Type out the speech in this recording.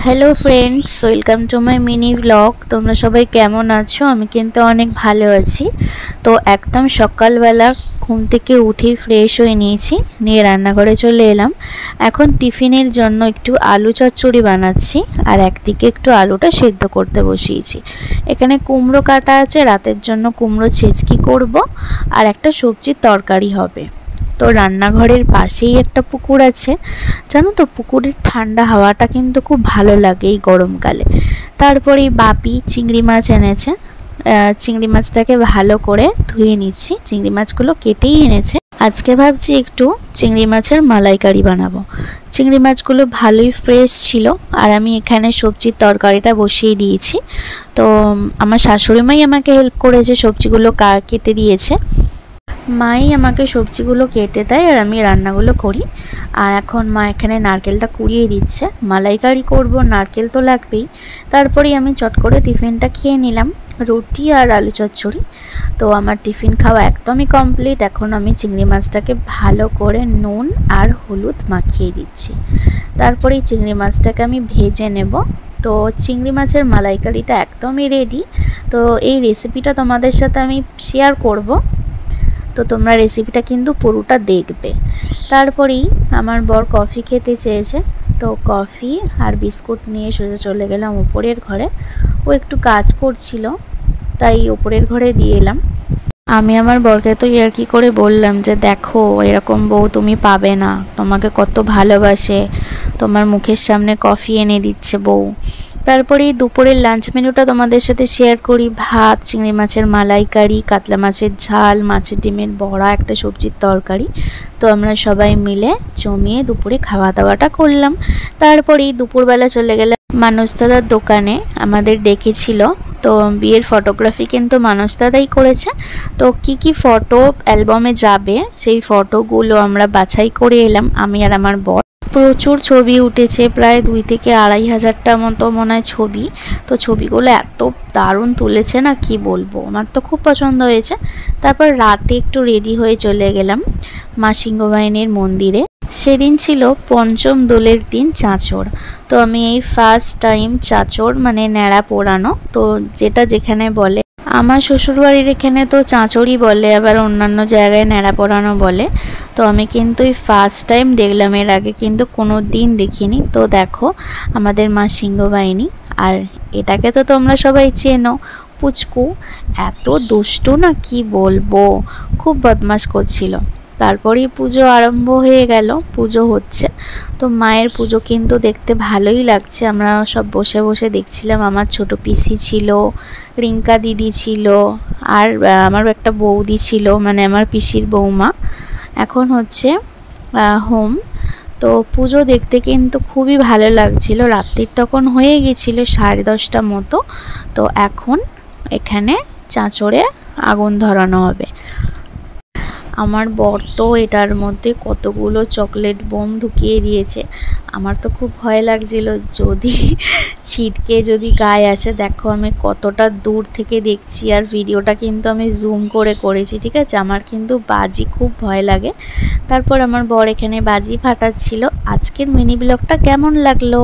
Hello friends, welcome to my mini blog. তোমরা সবাই কেমন আছো? আমি কিন্তু অনেক ভালো আছি। তো একদম সকালবেলা ঘুম থেকে উঠেই ফ্রেশ হয়ে নিয়ে রান্নাঘরে চলে এলাম। এখন টিফিনের জন্য একটু আলু চচ্চড়ি বানাচ্ছি, আর একদিকে একটু আলুটা সেদ্ধ করতে বসিয়েছি। এখানে কুমড়ো কাটা আছে, রাতের জন্য কুমড়ো ছেঁচকি করব, আর একটা সবজির তরকারি হবে। তো রান্নাঘরের পাশেই একটা পুকুর আছে, জানো তো, পুকুরের ঠান্ডা হাওয়াটা কিন্তু খুব ভালো লাগে এই গরমকালে। তারপরে বাপি চিংড়ি মাছ এনেছে, চিংড়ি মাছটাকে ভালো করে ধুয়ে নিচ্ছি। চিংড়ি মাছগুলো কেটেই এনেছে। আজকে ভাবছি একটু চিংড়ি মাছের মালাইকারি বানাবো। চিংড়ি মাছগুলো ভালোই ফ্রেশ ছিল, আর আমি এখানে সবজির তরকারিটা বসিয়ে দিয়েছি। তো আমার শাশুড়ি মাই আমাকে হেল্প করেছে, সবজিগুলো কেটে দিয়েছে। মাই আমাকে সবজিগুলো কেটে দেয় আর আমি রান্নাগুলো করি। আর এখন মা এখানে নারকেলটা কুড়িয়ে দিচ্ছে। মালাইকারি করব, নারকেল তো লাগবেই। তারপরেই আমি চট করে টিফিনটা খেয়ে নিলাম, রুটি আর আলু চচ্চড়ি। তো আমার টিফিন খাওয়া একদমই কমপ্লিট। এখন আমি চিংড়ি মাছটাকে ভালো করে নুন আর হলুদ মাখিয়ে দিচ্ছি। তারপরেই চিংড়ি মাছটাকে আমি ভেজে নেব। তো চিংড়ি মাছের মালাইকারিটা একদমই রেডি। তো এই রেসিপিটা তোমাদের সাথে আমি শেয়ার করব, তো তোমরা রেসিপিটা কিন্তু পুরোটা দেখবে। তারপরেই আমার বর কফি খেতে চেয়েছে, তো কফি আর বিস্কুট নিয়ে সোজা চলে গেলাম উপরের ঘরে। ও একটু কাজ করছিল, তাই উপরের ঘরে দিয়ে এলাম। আমি আমার বরকে তো ইয়ার্কি করে বললাম যে দেখো, এরকম বউ তুমি পাবে না, তোমাকে কত ভালোবাসে, তোমার মুখের সামনে কফি এনে দিচ্ছে বউ। তারপরে দুপুরের লাঞ্চ মেনুটা তোমাদের সাথে শেয়ার করি। ভাত, চিংড়ি মাছের মালাইকারি, কাতলা মাছের ঝাল, মাছের ডিমের বড়া, একটা সবজির তরকারি। তো আমরা সবাই মিলে জমিয়ে দুপুরে খাওয়া দাওয়াটা করলাম। তারপরেই দুপুরবেলা চলে গেলাম মানস দাদার দোকানে, আমাদের ডেকেছিল। তো বিয়ের ফটোগ্রাফি কিন্তু মানস দাদাই করেছে। তো কি ফটো অ্যালবামে যাবে সেই ফটোগুলো আমরা বাছাই করে এলাম, আমি আর আমার বর। প্রচুর ছবি উঠেছে, প্রায় 2 থেকে 2,500টা মতো মনে হয় ছবি। তো ছবিগুলো এত দারুণ তুলেছে না, কি বলবো, আমার তো খুব পছন্দ হয়েছে। তারপর রাতে একটু রেডি হয়ে চলে গেলাম মা সিংহবাহিনীর মন্দিরে। সেদিন ছিল পঞ্চম দোলের দিন, চাঁচড়। তো আমি এই ফার্স্ট টাইম চাঁচড় মানে ন্যাড়া পোড়ানো, তো যেটা যেখানে বলে। আমার শ্বশুরবাড়ির এখানে তো চাঁচড়ই বলে, আবার অন্যান্য জায়গায় ন্যাড়া পোড়ানো বলে। তো আমি কিন্তু এই ফার্স্ট টাইম দেখলাম, এর আগে কিন্তু কোনো দিন দেখিনি। তো দেখো আমাদের মা সিংহবাহিনী, আর এটাকে তো তোমরা সবাই চেনো, পুচকু। এত দুষ্টু না, কি বলবো, খুব বদমাশ করছিল। তারপরেই পুজো আরম্ভ হয়ে গেল, পুজো হচ্ছে। তো মায়ের পুজো কিন্তু দেখতে ভালোই লাগছে। আমরা সব বসে বসে দেখছিলাম। আমার ছোট পিসি ছিল, রিঙ্কা দিদি ছিল, আর আমার একটা বৌদি ছিল, মানে আমার পিসির বৌমা। এখন হচ্ছে হোম। তো পুজো দেখতে কিন্তু খুবই ভালো লাগছিল। রাত্রির তখন হয়ে গেছিল 10:30 মতো। তো এখন এখানে চাঁচড়ে আগুন ধরানো হবে। আমার বর তো এটার মধ্যে কতগুলো চকলেট বোম ঢুকিয়ে দিয়েছে। আমার তো খুব ভয় লাগছিল যদি ছিটকে যদি গায়ে আসে। দেখো আমি কতটা দূর থেকে দেখছি, আর ভিডিওটা কিন্তু আমি জুম করে করেছি, ঠিক আছে। আমার কিন্তু বাজি খুব ভয় লাগে। তারপর আমার বর এখানে বাজি ফাটাচ্ছিল। আজকের মিনি ব্লগটা কেমন লাগলো?